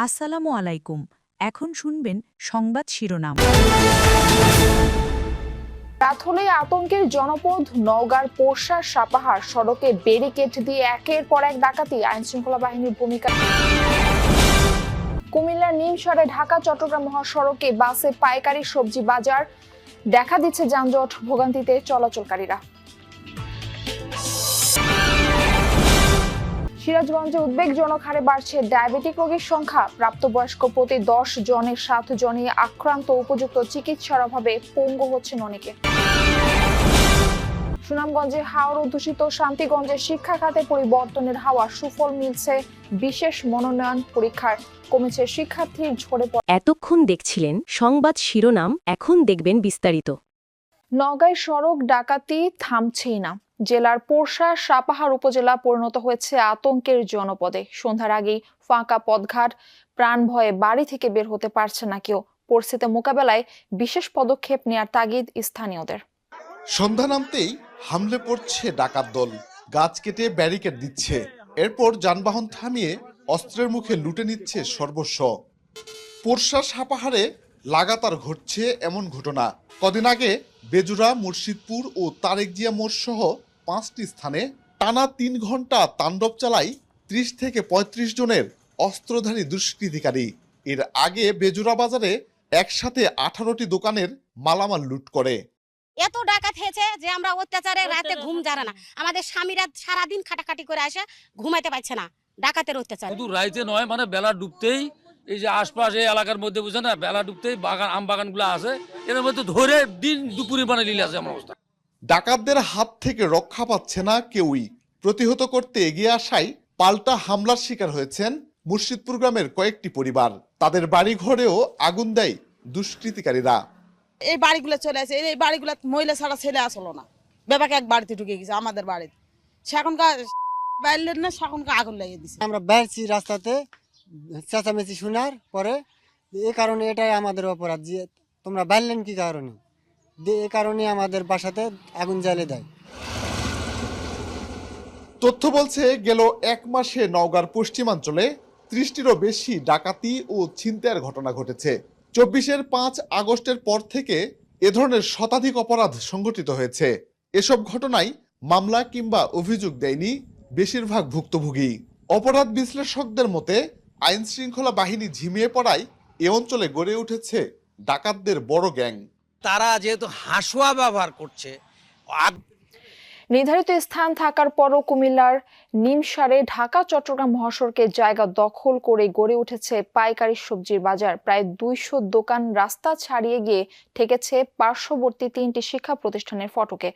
আসসালামু আলাইকুম। এখন শুনবেন সংবাদ শিরোনাম। রাত হলেই আতঙ্কের জনপদ নওগাঁর পোরশা সাপাহার সড়কে ব্যারিকেড দিয়ে একের পর এক ডাকাতি, আইনশৃঙ্খলা বাহিনীর ভূমিকা। কুমিল্লার নিমসারে ঢাকা চট্টগ্রাম মহাসড়কে বাসে পাইকারি সবজি বাজার, দেখা দিচ্ছে যানজট, ভোগান্তিতে চলাচলকারীরা। সিরাজগঞ্জে উদ্বেগজনক হারে বাড়ছে ডায়াবেটিক রোগীর সংখ্যা। প্রাপ্তবয়স্ক প্রতি 10 জনের 7 জনই আক্রান্ত। উপযুক্ত চিকিৎসার অভাবে পঙ্গু হচ্ছেন অনেকে। সুনামগঞ্জে হাওর অধ্যুষিত শান্তিগঞ্জে শিক্ষা খাতে পরিবর্তনের হাওয়া, সুফল মিলছে। বিশেষ মনোনয়ন পরীক্ষার কমেছে শিক্ষার্থীর ঝরে পড়া। এতক্ষণ দেখছিলেন সংবাদ শিরোনাম, এখন দেখবেন বিস্তারিত। নওগাঁয় সড়ক ডাকাতি থামছেই না। জেলার পোরশা সাপাহার উপজেলা পরিণত হয়েছে আতঙ্কের জনপদে। সন্ধ্যার আগেই ফাঁকা পথঘাট, প্রাণ ভয়ে বাড়ি থেকে বের হতে পারছে না কেউ। পরিস্থিতি মোকাবেলায় বিশেষ পদক্ষেপ নেয়ার তাগিদ স্থানীয়দের। সন্ধ্যা নামতেই হামলে পড়ছে ডাকাত দল, গাছ কেটে ব্যারিকেড দিচ্ছে, এরপর যানবাহন থামিয়ে অস্ত্রের মুখে লুটে নিচ্ছে সর্বস্ব। পোরশা সাপাহারে লাগাতার ঘটছে এমন ঘটনা। কদিন আগে বেজুরা, মুর্শিদপুর ও তারেক জিয়া মোড় সহ 5টি স্থানে টানা 3 ঘন্টা তাণ্ডব চালায় 30 থেকে 35 জনের অস্ত্রধারী দুষ্কৃতিকারী। এর আগে বেজুরা বাজারে একসাথে 18টি দোকানের মালামাল লুট করে। এত ডাকাত হয়েছে যে আমরা অত্যাচারে রাতে ঘুম জানা না। আমাদের স্বামীরা সারাদিন খাটাখাটি করে আসে, ঘুমাইতে পারছে না ডাকাতের অত্যাচার। শুধু রাইতে নয়, মানে বেলা ডুবতেই এই যে আশপাশে এলাকার মধ্যে বুঝে না, বেলা ডুবতেই বাগান, আম বাগানগুলো আছে, এর মধ্যে ধরে দিন দুপুরে মানে লীলা আছে আমার অবস্থা। ডাকাতদের হাত থেকে রক্ষা পাচ্ছে না কেউই। প্রতিহত করতে এগিয়ে আসায় পাল্টা হামলার শিকার হয়েছেন মুর্শিদপুর গ্রামের কয়েকটি পরিবার। তাদের বাড়ি ঘরেও আগুন দেয় দুষ্কৃতিকারীরা। এই বাড়িগুলো চলে আসে, এই বাড়িগুলো মহিলা ছাড়া ছেলে আসলো না। বেবাকে এক বাড়িতে ঢুকে গেছে আমাদের বাড়িতে, সেখনকার বাইরের না, সেখনকার আগুন লাগিয়ে দিছে। আমরা বেরছি রাস্তাতে, চেঁচামেচি শোনার পরে এই কারণে এটাই আমাদের অপরাধ যে তোমরা বাইরলেন কি কারণে, এই কারণে আমাদের বাসাতে আগুন জ্বালিয়ে দেয়। তথ্য বলছে গেল 1 মাসে নওগাঁর পশ্চিমাঞ্চলে 30টিরও বেশি ডাকাতি ও ছিনতাইয়ের ঘটনা ঘটেছে। 24-এর 5 আগস্টের পর থেকে এ ধরনের শতাধিক অপরাধ সংঘটিত হয়েছে। এসব ঘটনায় মামলা কিংবা অভিযোগ দেয়নি বেশিরভাগ ভুক্তভোগী। অপরাধ বিশ্লেষকদের মতে আইন শৃঙ্খলা বাহিনী ঝিমিয়ে পড়ায় এ অঞ্চলে গড়ে উঠেছে ডাকাতদের বড় গ্যাং। তারা যেহেতু হাসুয়া ব্যবহার করছে, নির্ধারিত স্থান থাকার পরও কুমিল্লার নিমসারে ঢাকা চট্টগ্রাম মহাসড়কের জায়গা দখল করে গড়ে উঠেছে পাইকারি সবজির বাজার। প্রায় 200 দোকান রাস্তা ছাড়িয়ে গিয়ে ঠেকেছে পার্শ্ববর্তী 3টি শিক্ষা প্রতিষ্ঠানের ফটকে।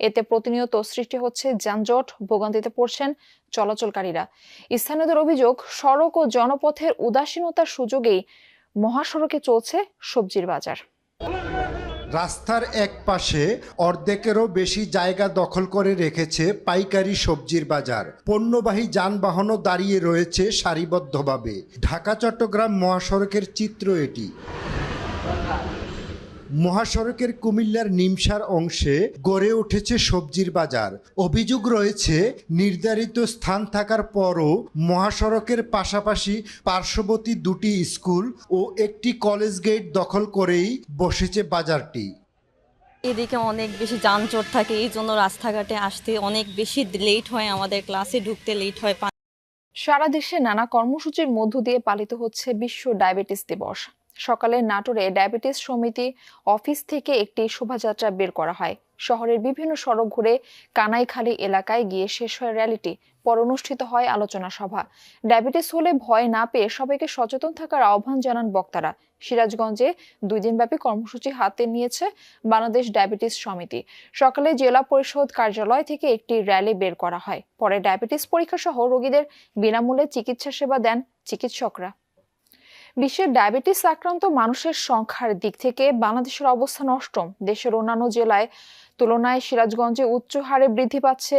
এতে প্রতিনিয়ত সৃষ্টি হচ্ছে যানজট, ভোগান্তিতে পড়ছেন চলাচলকারীরা। স্থানীয়দের অভিযোগ, সড়ক ও জনপথের উদাসীনতার সুযোগেই মহাসড়কে চলছে সবজির বাজার। রাস্তার এক পাশে অর্ধেকেরও বেশি জায়গা দখল করে রেখেছে পাইকারি সবজির বাজার। পণ্যবাহী যানবাহনও দাঁড়িয়ে রয়েছে সারিবদ্ধভাবে। ঢাকা চট্টগ্রাম মহাসড়কের চিত্র এটি। মহাসড়কের কুমিল্লার নিমসার অংশে গড়ে উঠেছে সবজির বাজার। অভিযোগ রয়েছে নির্ধারিত স্থান থাকার পরও মহাসড়কের পাশাপাশি পার্শ্ববর্তী 2টি স্কুল ও একটি কলেজ গেট দখল করেই বসেছে বাজারটি। এদিকে অনেক বেশি যানজট থাকে, এই জন্য রাস্তাঘাটে আসতে অনেক বেশি লেট হয়, আমাদের ক্লাসে ঢুকতে লেট হয়। সারা দেশে নানা কর্মসূচির মধ্য দিয়ে পালিত হচ্ছে বিশ্ব ডায়াবেটিস দিবস। সকালে নাটোরে ডায়াবেটিস সমিতি অফিস থেকে একটি শোভাযাত্রা বের করা হয়। শহরের বিভিন্ন সড়ক ঘুরে কানাইখালী এলাকায় গিয়ে শেষ হয় র্যালিটি। পর অনুষ্ঠিত হয় আলোচনা সভা। ডায়াবেটিস হলে ভয় না পেয়ে সবাইকে সচেতন থাকার আহ্বান জানান বক্তারা। সিরাজগঞ্জে 2 দিনব্যাপী কর্মসূচি হাতে নিয়েছে বাংলাদেশ ডায়াবেটিস সমিতি। সকালে জেলা পরিষদ কার্যালয় থেকে একটি র্যালি বের করা হয়। পরে ডায়াবেটিস পরীক্ষা সহ রোগীদের বিনামূল্যে চিকিৎসা সেবা দেন চিকিৎসকরা। বিশ্বের ডায়াবেটিস আক্রান্ত মানুষের সংখ্যার দিক থেকে বাংলাদেশের অবস্থান অষ্টম। দেশের অন্যান্য জেলায় তুলনায় সিরাজগঞ্জে উচ্চ হারে বৃদ্ধি পাচ্ছে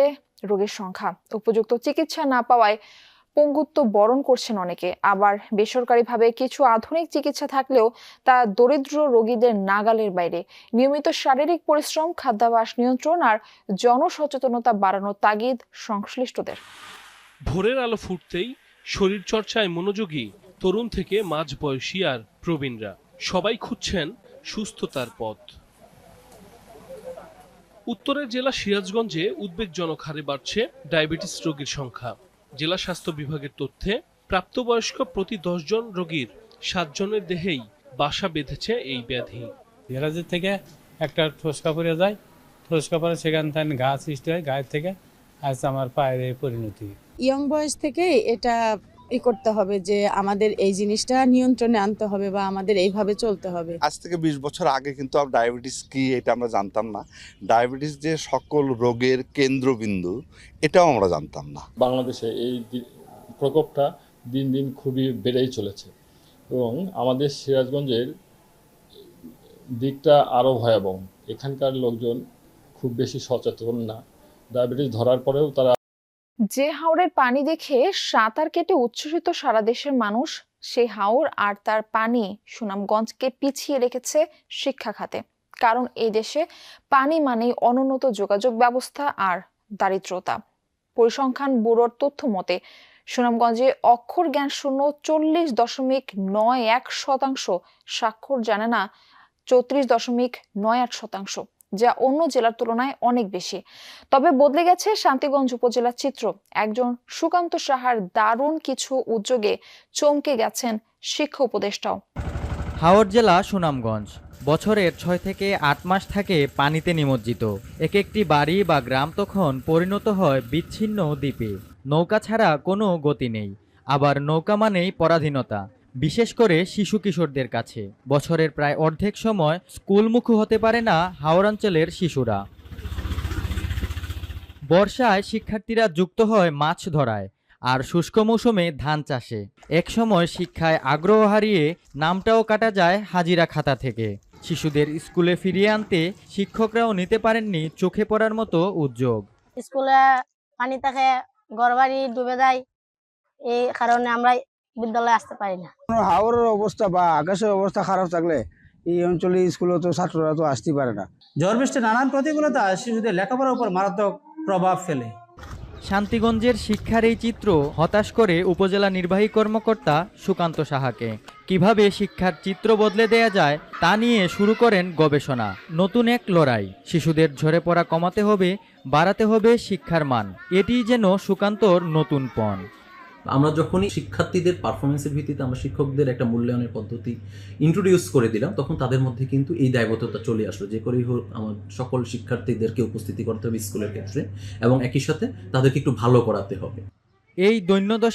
রোগীর সংখ্যা। উপযুক্ত চিকিৎসা না পাওয়ায় পঙ্গুত্ব বরণ করছেন অনেকে। আবার বেসরকারিভাবে কিছু আধুনিক চিকিৎসা থাকলেও তা দরিদ্র রোগীদের নাগালের বাইরে। নিয়মিত শারীরিক পরিশ্রম, খাদ্যাভ্যাস নিয়ন্ত্রণ আর জনসচেতনতা বাড়ানোর তাগিদ সংশ্লিষ্টদের। ভোরের আলো ফুটতেই শরীরচর্চায় মনোযোগী তরুণ থেকে মাঝবয়সী আর প্রবীণরা সবাই খুঁজছেন সুস্থতার পথ। উত্তরের জেলা সিরাজগঞ্জে উদ্বেগজনক হারে বাড়ছে ডায়াবেটিস রোগীর সংখ্যা। জেলা স্বাস্থ্য বিভাগের তথ্যে প্রাপ্তবয়স্ক প্রতি 10 জন রোগীর 7 জনের দেহেই বাসা বেঁধেছে এই ব্যাধি। গ্যারাজের থেকে একটা ঠোসকা পড়ে যায়, ঠোসকা পরে সেখান থেকে ঘা সৃষ্টি হয়, গায়ের থেকে আজ আমার পায়ের এই পরিণতি। ইয়ং বয়স থেকে এটা করতে হবে যে আমাদের এই জিনিসটা নিয়ন্ত্রণে আনতে হবে বা আমাদের এইভাবে চলতে হবে। আজ থেকে 20 বছর আগে কিন্তু ডায়াবেটিস কি এটা আমরা জানতাম না। ডায়াবেটিস যে সকল রোগের কেন্দ্রবিন্দু এটাও আমরা জানতাম না। বাংলাদেশে এই প্রকোপটা দিন দিন খুবই বেড়েই চলেছে এবং আমাদের সিরাজগঞ্জের দিকটা আরও ভয়াবহ। এখানকার লোকজন খুব বেশি সচেতন না। ডায়াবেটিস ধরার পরেও তারা যে হাওরের পানি দেখে সাঁতার কেটে উচ্ছ্বসিত সারা দেশের মানুষ, সেই হাওর আর তার পানি সুনামগঞ্জকে পিছিয়ে রেখেছে শিক্ষা খাতে। কারণ এই দেশে পানি মানেই অনুন্নত যোগাযোগ ব্যবস্থা আর দারিদ্রতা। পরিসংখ্যান ব্যুরোর তথ্য মতে সুনামগঞ্জে অক্ষর জ্ঞান শূন্য 40.91%, স্বাক্ষর জানে না 34.98%, যা অন্য জেলার তুলনায় অনেক বেশি। তবে বদলে গেছে শান্তিগঞ্জ উপজেলার চিত্র। একজন সুকান্ত সাহার দারুণ কিছু উদ্যোগে চমকে গেছেন শিক্ষা উপদেষ্টাও। হাওর জেলা সুনামগঞ্জ বছরের 6 থেকে 8 মাস থাকে পানিতে নিমজ্জিত। এক একটি বাড়ি বা গ্রাম তখন পরিণত হয় বিচ্ছিন্ন দ্বীপে। নৌকা ছাড়া কোনো গতি নেই, আবার নৌকা মানেই পরাধীনতা, বিশেষ করে শিশু কিশোরদের কাছে। বছরের প্রায় অর্ধেক সময় স্কুলমুখী হতে পারে না হাওড়াঞ্চলের শিশুরা। বর্ষায় শিক্ষার্থীরা যুক্ত হয় মাছ ধরায় আর শুষ্ক মৌসুমে ধান চাষে। এক সময় শিক্ষায় আগ্রহ হারিয়ে নামটাও কাটা যায় হাজিরা খাতা থেকে। শিশুদের স্কুলে ফিরিয়ে আনতে শিক্ষকরাও নিতে পারেননি চোখে পড়ার মতো উদ্যোগ। স্কুলে পানি থাকে, ঘরবাড়ি ডুবে যায়, এই কারণে আমরা বিদ্যালয়ে আসতে পারি না। হাওরের অবস্থা বা আকাশের অবস্থা খারাপ থাকলে এই অঞ্চলে স্কুলে তো ছাত্ররা তো আসতে পারে না। ঝড় বৃষ্টি নানান প্রতিকূলতা শিশুদের লেখাপড়ার উপর মারাত্মক প্রভাব ফেলে। শান্তিগঞ্জের শিক্ষার এই চিত্র হতাশ করে উপজেলা নির্বাহী কর্মকর্তা সুকান্ত সাহাকে। কিভাবে শিক্ষার চিত্র বদলে দেয়া যায় তা নিয়ে শুরু করেন গবেষণা। নতুন এক লড়াই, শিশুদের ঝরে পড়া কমাতে হবে, বাড়াতে হবে শিক্ষার মান। এটিই যেন সুকান্তর নতুন পণ। আমরা যখনই শিক্ষার্থীদের পারফরমেন্সের ভিত্তিতে আমরা শিক্ষকদের একটা মূল্যায়নের পদ্ধতি ইন্ট্রোডিউস করে দিলাম, তখন তাদের মধ্যে কিন্তু এই দায়বদ্ধতা চলে আসলো যে করেই হোক আমার সকল শিক্ষার্থীদেরকে উপস্থিতি করতে হবে স্কুলের ক্ষেত্রে এবং একই সাথে তাদেরকে একটু ভালো করাতে হবে। এই দৈন্যদশা